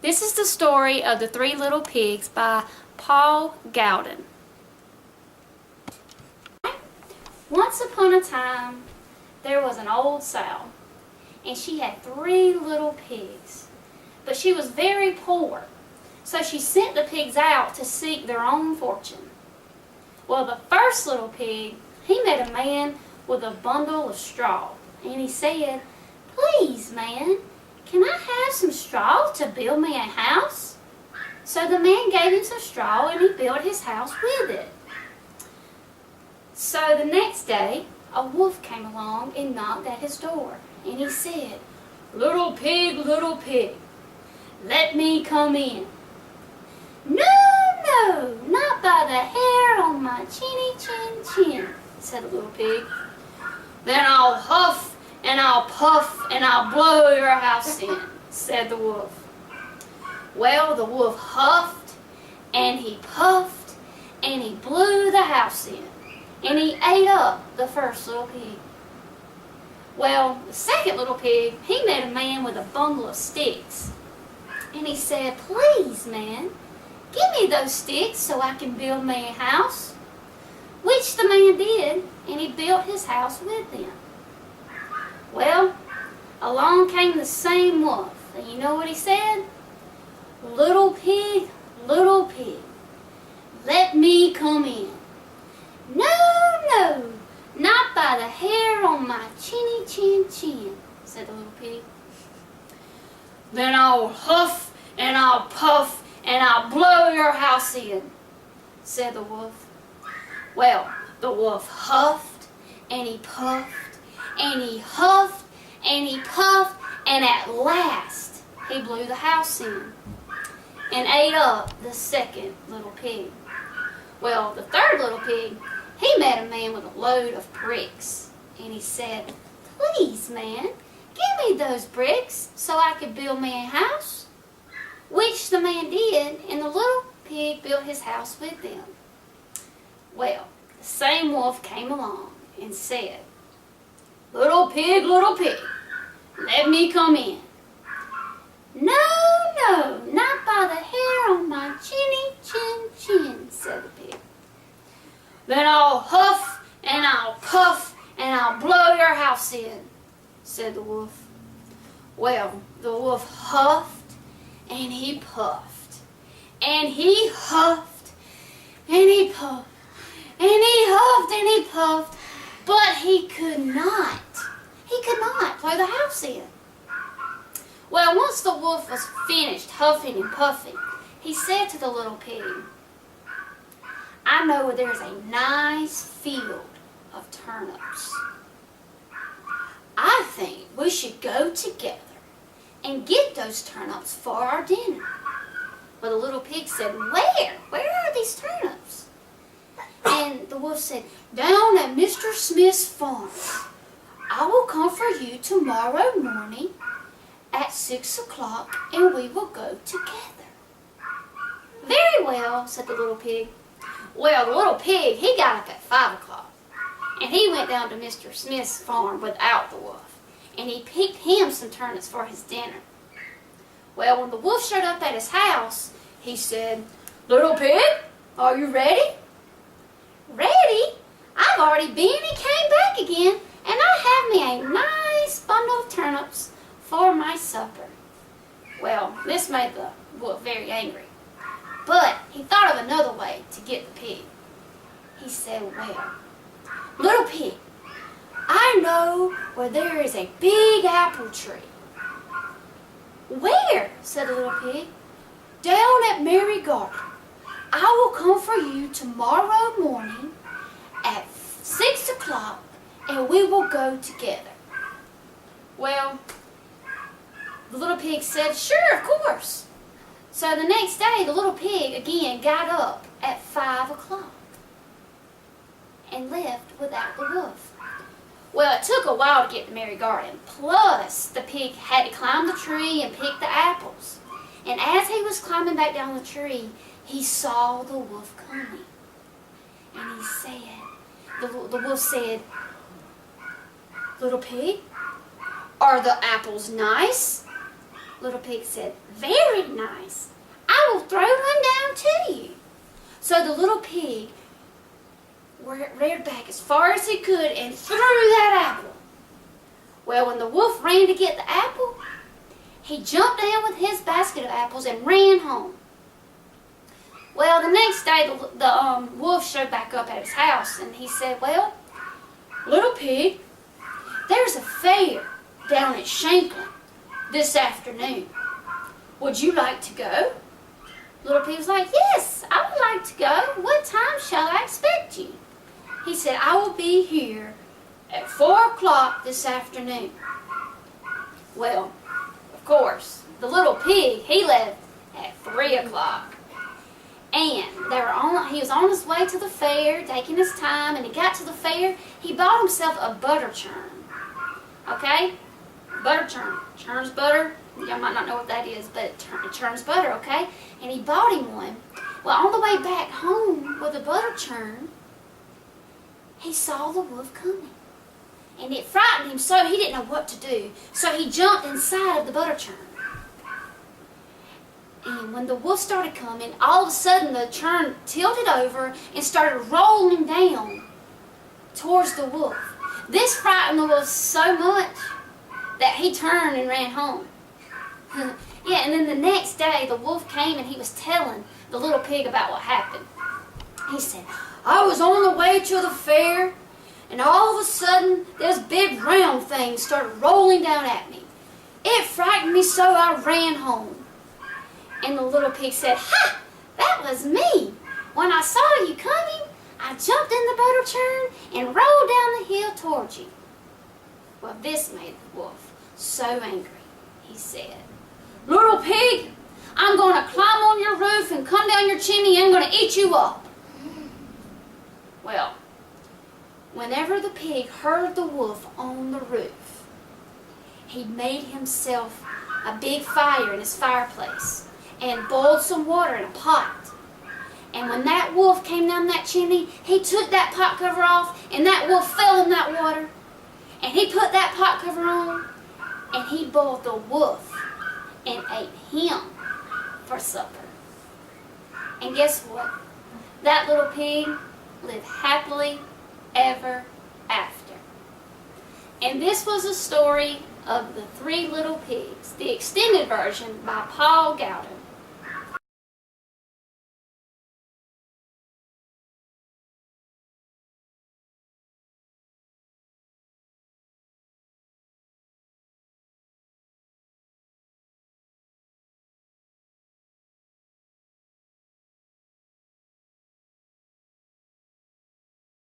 This is the story of the Three Little Pigs by Paul Galdone. Once upon a time, there was an old sow, and she had 3 little pigs. But she was very poor, so she sent the pigs out to seek their own fortune. Well, the first little pig, he met a man with a bundle of straw, and he said, "Please, man, can I have some straw to build me a house?" So the man gave him some straw, and he built his house with it. So the next day, a wolf came along and knocked at his door, and he said, little pig, let me come in." No, not by the hair on my chinny chin chin," said the little pig. "Then I'll huff and I'll puff and I'll blow your house in," said the wolf. Well, the wolf huffed and he puffed and he blew the house in, and he ate up the first little pig. Well, the second little pig, he met a man with a bundle of sticks, and he said, "Please, man, give me those sticks so I can build me a house," which the man did, and he built his house with them. Well, along came the same wolf, and you know what he said? Little pig, let me come in." No, not by the hair on my chinny chin chin," said the little pig. "Then I'll huff and I'll puff and I'll blow your house in," said the wolf. Well, the wolf huffed and he puffed and he huffed and he puffed, and at last he blew the house in and ate up the second little pig. Well, the third little pig, he met a man with a load of bricks, and he said, "Please, man, give me those bricks so I could build me a house," which the man did, and the little pig built his house with them. Well, the same wolf came along and said, little pig, let me come in." No, not by the hair on my chinny chin chin," said the pig. "Then I'll huff and I'll puff and I'll blow your house in," said the wolf. Well, the wolf huffed and he puffed and he huffed and he puffed and he huffed and he puffed, but he could not blow the house in. Well, once the wolf was finished huffing and puffing, he said to the little pig, "I know where there's a nice field of turnips. I think we should go together and get those turnips for our dinner." But the little pig said, Where are these turnips?" And the wolf said, "Down at Mr. Smith's farm. I will come for you tomorrow morning at 6 o'clock, and we will go together." "Very well," said the little pig. Well, the little pig, he got up at 5 o'clock, and he went down to Mr. Smith's farm without the wolf, and he picked him some turnips for his dinner. Well, when the wolf showed up at his house, he said, "Little pig, are you ready?" "Ready? I've already been and came back again, and I have me a nice bundle of turnips for my supper." Well, this made the wolf very angry, but he thought of another way to get the pig. He said, "Well, little pig, I know where there is a big apple tree." "Where?" said the little pig. "Down at Mary Garden. I will come for you tomorrow morning at 6 o'clock, and we will go together." Well, the little pig said, "Sure, of course." So the next day, the little pig again got up at 5 o'clock and left without the wolf. Well, it took a while to get to Mary Garden. Plus, the pig had to climb the tree and pick the apples. And as he was climbing back down the tree, he saw the wolf coming. And he said, the wolf said, "Little pig, are the apples nice?" Little Pig said, "Very nice. I will throw one down to you." So the little pig reared back as far as he could and threw that apple. Well, when the wolf ran to get the apple, he jumped down with his basket of apples and ran home. Well, the next day, the wolf showed back up at his house, and he said, "Well, Little Pig, there's a fair down at Shanklin this afternoon. Would you like to go?" Little Pig was like, "Yes, I would like to go. What time shall I expect you?" He said, "I will be here at 4 o'clock this afternoon." Well, of course, the little pig, he left at 3 o'clock. And he was on his way to the fair, taking his time, and he got to the fair. He bought himself a butter churn. Okay? Butter churn. Churns butter. Y'all might not know what that is, but it churns butter, okay? And he bought him one. Well, on the way back home with the butter churn, he saw the wolf coming. And it frightened him so he didn't know what to do. So he jumped inside of the butter churn. And when the wolf started coming, all of a sudden the churn tilted over and started rolling down towards the wolf. This frightened the wolf so much that he turned and ran home. Yeah, and then the next day the wolf came and he was telling the little pig about what happened. He said, "I was on the way to the fair, and all of a sudden this big round thing started rolling down at me. It frightened me so I ran home." And the little pig said, "Ha! That was me. When I saw you coming, I jumped in the butter churn and rolled down the hill towards you." Well, this made the wolf so angry. He said, "Little pig, I'm going to climb on your roof and come down your chimney and I'm going to eat you up." Well, whenever the pig heard the wolf on the roof, he made himself a big fire in his fireplace and boiled some water in a pot. And when that wolf came down that chimney, he took that pot cover off, and that wolf fell in that water. And he put that pot cover on, and he boiled the wolf and ate him for supper. And guess what? That little pig lived happily ever after. And this was a story of the Three Little Pigs, the extended version by Paul Galdone.